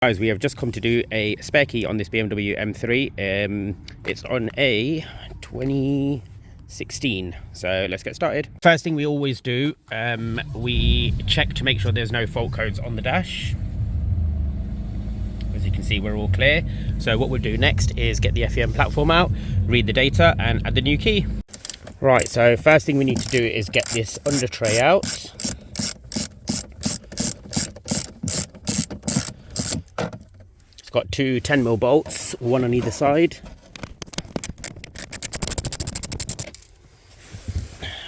Guys, we have just come to do a spare key on this BMW M3. It's on a 2016, so let's get started. First thing we always do, we check to make sure there's no fault codes on the dash. As you can see, we're all clear. So what we'll do next is get the FEM platform out, read the data and add the new key. Right, so first thing we need to do is get this under tray out. It's got two 10mm bolts, one on either side.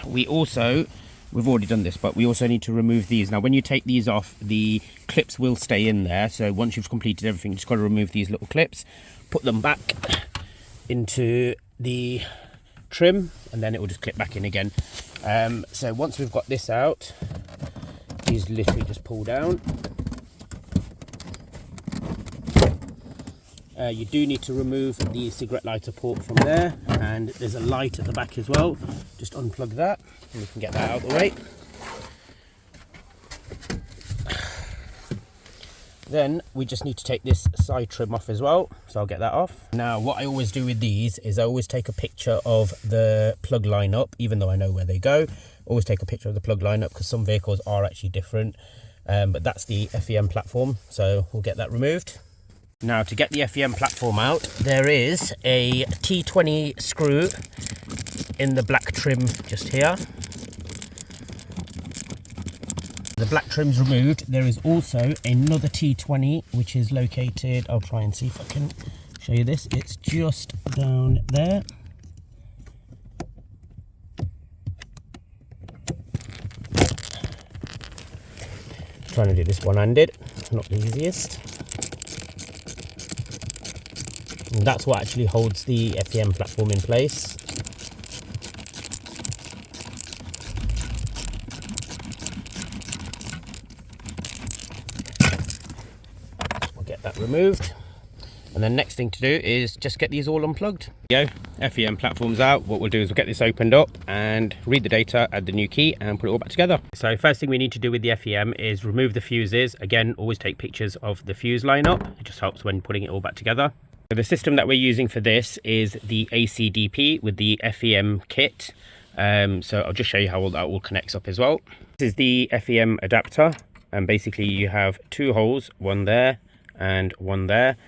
We've already done this, but we also need to remove these. Now, when you take these off, the clips will stay in there. So once you've completed everything, you just got to remove these little clips, put them back into the trim, and then it will just clip back in again. So once we've got this out, these literally just pull down. You do need to remove the cigarette lighter port from there, and there's a light at the back as well. Just unplug that and we can get that out of the way. Then we just need to take this side trim off as well, so I'll get that off. Now, what I always do with these is I always take a picture of the plug line up, even though I know where they go. Always take a picture of the plug line up because some vehicles are actually different, but that's the FEM platform, so we'll get that removed. Now, to get the FEM platform out, there is a T20 screw in the black trim just here. The black trim's removed. There is also another T20 which is located, I'll try and see if I can show you this, it's just down there. Trying to do this one-handed, not the easiest. And that's what actually holds the FEM platform in place. We'll get that removed. And then next thing to do is just get these all unplugged. There you go, FEM platform's out. What we'll do is we'll get this opened up and read the data, add the new key and put it all back together. So first thing we need to do with the FEM is remove the fuses. Again, always take pictures of the fuse lineup. It just helps when putting it all back together. So the system that we're using for this is the ACDP with the FEM kit. So I'll just show you how all that all connects up as well. This is the FEM adapter, and basically you have two holes, one there and one there,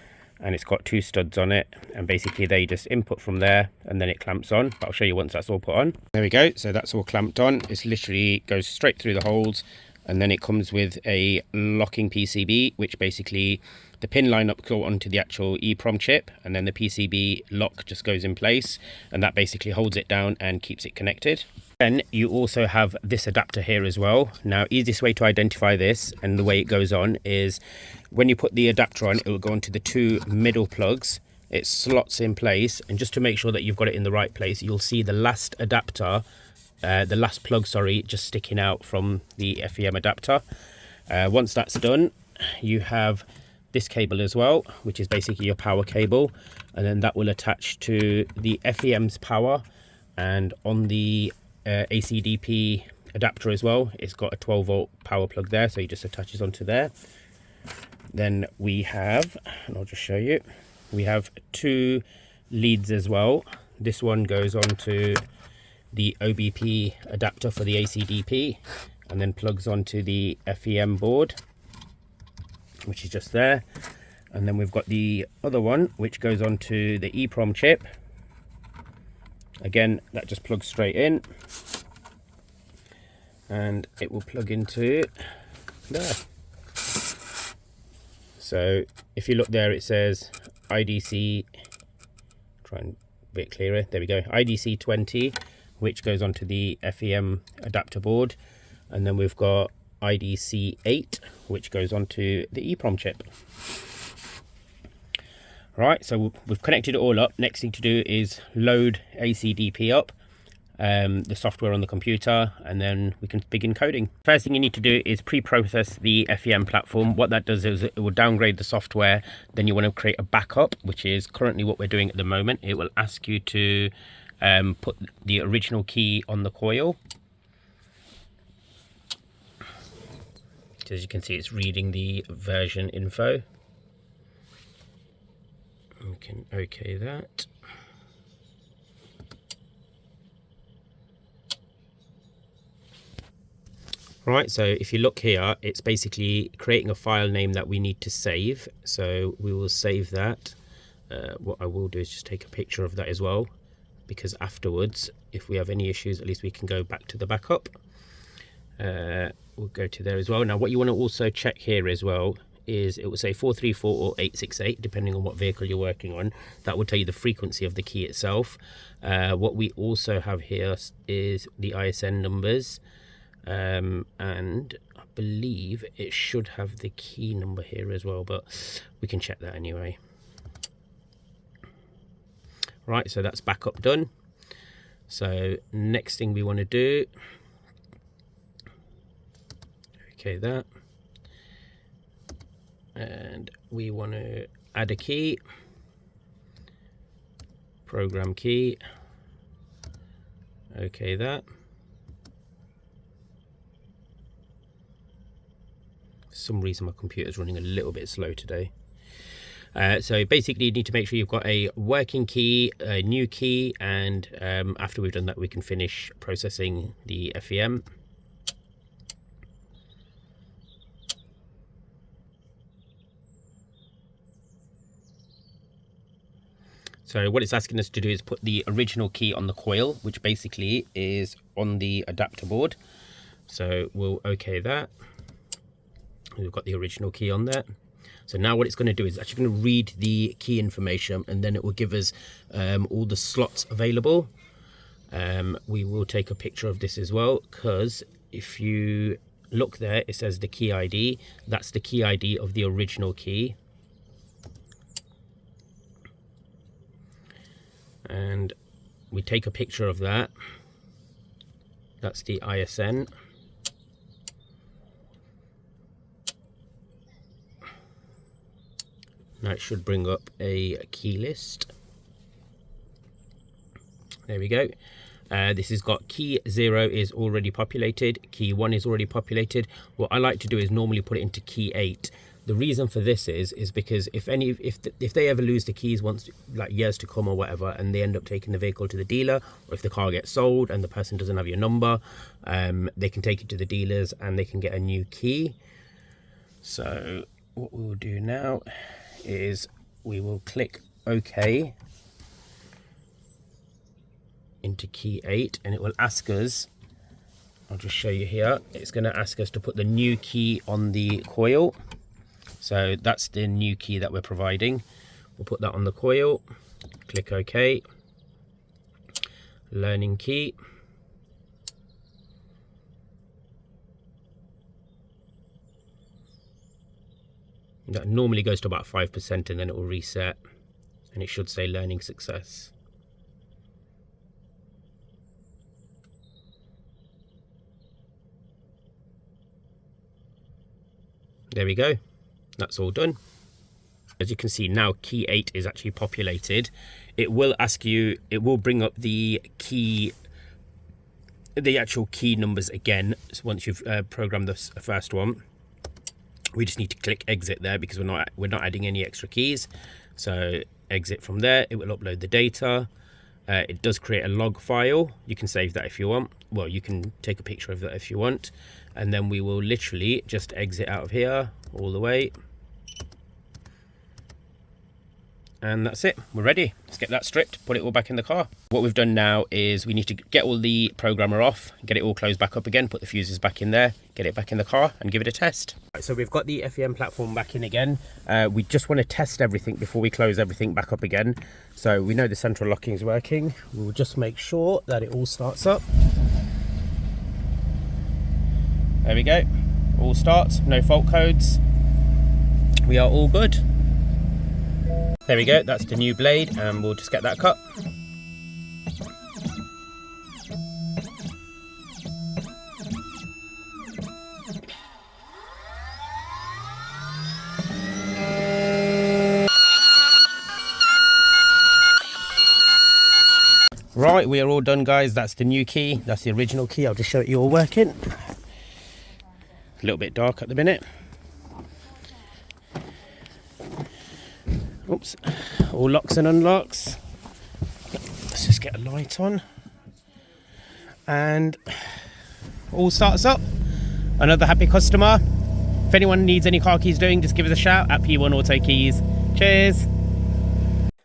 and it's got two studs on it, and basically they just input from there and then it clamps on. But I'll show you once that's all put on. There we go, so that's all clamped on. It's literally goes straight through the holes, and then it comes with a locking PCB, which basically the pin lineup go onto the actual EEPROM chip, and then the PCB lock just goes in place, and that basically holds it down and keeps it connected. Then you also have this adapter here as well. Now, easiest way to identify this and the way it goes on is when you put the adapter on, it will go onto the two middle plugs. It slots in place, and just to make sure that you've got it in the right place, you'll see the last adapter, the last plug, sorry, just sticking out from the FEM adapter. Once that's done, you have this cable as well, which is basically your power cable, and then that will attach to the FEM's power, and on the ACDP adapter as well, it's got a 12-volt power plug there, so it just attaches onto there. Then we have, and I'll just show you, we have two leads as well. This one goes on to the OBP adapter for the ACDP, and then plugs onto the FEM board, which is just there. And then we've got the other one which goes onto the EEPROM chip. Again, that just plugs straight in, and it will plug into there. So if you look there, it says IDC, try and be a bit clearer, there we go, IDC 20, which goes onto the FEM adapter board, and then we've got IDC 8, which goes onto the EEPROM chip. Right, so we've connected it all up. Next thing to do is load ACDP up, the software on the computer, and then we can begin coding. First thing you need to do is pre-process the FEM platform. What that does is it will downgrade the software. Then you want to create a backup, which is currently what we're doing at the moment. It will ask you to put the original key on the coil. As you can see, it's reading the version info. can OK that. Right, so if you look here, it's basically creating a file name that we need to save. So we will save that. What I will do is just take a picture of that as well, because afterwards, if we have any issues, at least we can go back to the backup. We'll go to there as well. Now what you want to also check here as well is it will say 434 or 868 depending on what vehicle you're working on. That will tell you the frequency of the key itself. What we also have here is the ISN numbers, and I believe it should have the key number here as well, but we can check that anyway. Right, so that's backup done. So next thing we want to do, okay, that, and we want to add a key, program key, okay, that. For some reason my computer's running a little bit slow today. So basically you need to make sure you've got a working key, a new key, and after we've done that we can finish processing the FEM. So what it's asking us to do is put the original key on the coil, which basically is on the adapter board. So we'll OK that. We've got the original key on there. So now what it's going to do is actually going to read the key information, and then it will give us all the slots available. We will take a picture of this as well, because if you look there, it says the key ID. That's the key ID of the original key. And we take a picture of that. That's the ISN. Now it should bring up a key list. There we go. This has got key 0 is already populated, key 1 is already populated. What I like to do is normally put it into key 8. The reason for this is because if they ever lose the keys once, like years to come or whatever, and they end up taking the vehicle to the dealer, or if the car gets sold and the person doesn't have your number, they can take it to the dealers and they can get a new key. So what we will do now is we will click OK into key 8, and it will ask us, I'll just show you here, it's going to ask us to put the new key on the coil. So that's the new key that we're providing. We'll put that on the coil, click OK, learning key. That normally goes to about 5%, and then it will reset, and it should say learning success. There we go. That's all done. As you can see now, key 8 is actually populated. It will ask you, it will bring up the key, the actual key numbers again once you've programmed the first one. We just need to click exit there because we're not adding any extra keys. So exit from there. It will upload the data. It does create a log file. You can save that if you want. Well, you can take a picture of that if you want. And then we will literally just exit out of here all the way. And that's it, we're ready. Let's get that stripped, put it all back in the car. What we've done now is we need to get all the programmer off, get it all closed back up again, put the fuses back in there, get it back in the car and give it a test. Right, so we've got the FEM platform back in again. We just want to test everything before we close everything back up again. So we know the central locking is working. We'll just make sure that it all starts up. There we go, all starts, no fault codes. We are all good. There we go, that's the new blade, and we'll just get that cut. Right, we are all done, guys. That's the new key, that's the original key. I'll just show it you all working. A little bit dark at the minute. Oops, all locks and unlocks. Let's just get a light on. And all starts up. Another happy customer. If anyone needs any car keys doing, just give us a shout at P1 Autokeys. Cheers.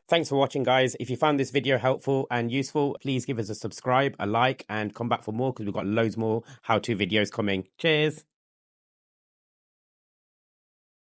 Thanks for watching, guys. If you found this video helpful and useful, please give us a subscribe, a like, and come back for more because we've got loads more how-to videos coming. Cheers.